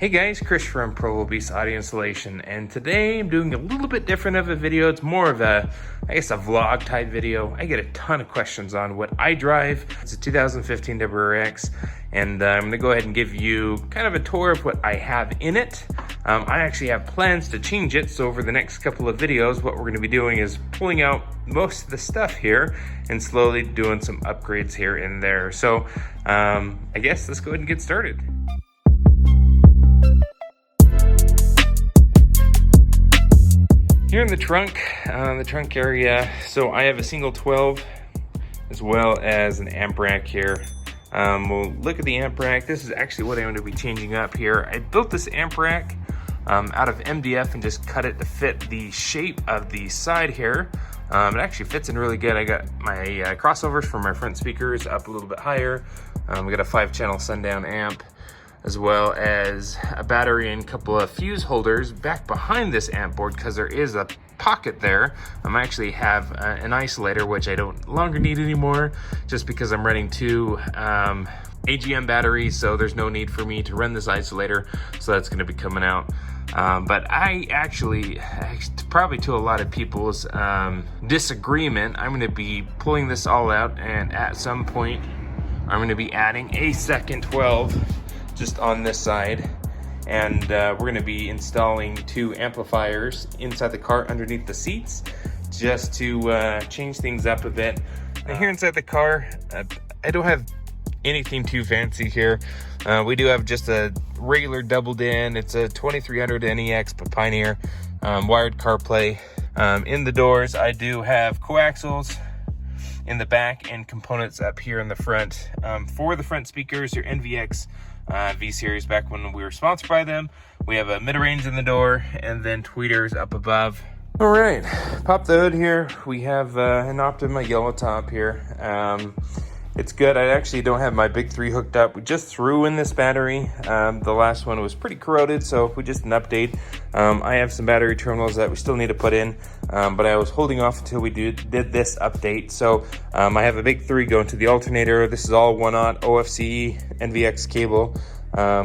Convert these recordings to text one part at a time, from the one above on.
Hey guys, Chris from Pro Obese Audio Installation, and today I'm doing a little bit different of a video. It's more of a, I guess, a vlog type video. I get a ton of questions on what I drive. It's a 2015 WRX, and I'm gonna go ahead and give you kind of a tour of what I have in it. I actually have plans to change it, so over the next couple of videos, what we're gonna be doing is pulling out most of the stuff here and slowly doing some upgrades here and there. So I guess let's go ahead and get started. Here in the trunk area, so I have a single 12 as well as an amp rack here. We'll look at the amp rack. This is actually what I'm going to be changing up here. I built this amp rack out of MDF and just cut it to fit the shape of the side here. It actually fits in really good. I got my crossovers for my front speakers up a little bit higher. We got a 5-channel Sundown amp, as well as a battery and a couple of fuse holders back behind this amp board because there is a pocket there. I actually have an isolator, which I don't longer need anymore, just because I'm running two AGM batteries, so there's no need for me to run this isolator, so that's going to be coming out. But I actually, probably to a lot of people's disagreement, I'm going to be pulling this all out, and at some point I'm going to be adding a second 12 just on this side, and we're going to be installing 2 amplifiers inside the car underneath the seats, just to change things up a bit. Now here inside the car, I don't have anything too fancy here. We do have just a regular doubled in. It's a 2300 NEX Pioneer, wired CarPlay. In the doors, I do have coaxials in the back and components up here in the front. For the front speakers, your NVX V-Series, back when we were sponsored by them. We have a mid-range in the door and then tweeters up above. All right, pop the hood here. We have an Optima yellow top here. It's good. I actually don't have my big 3 hooked up. We just threw in this battery. The last one was pretty corroded, so we just an update. I have some battery terminals that we still need to put in, but I was holding off until we did this update. So I have a big 3 going to the alternator. This is all 1/0 OFC NVX cable.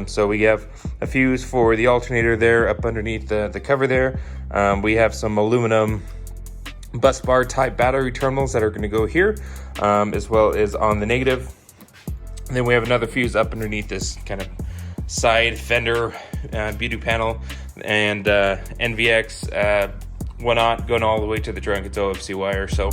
So we have a fuse for the alternator there up underneath the cover there. We have some aluminum bus bar type battery terminals that are going to go here, as well as on the negative. And then we have another fuse up underneath this kind of side fender beauty panel, and NVX 1/0 going all the way to the trunk. It's OFC wire. So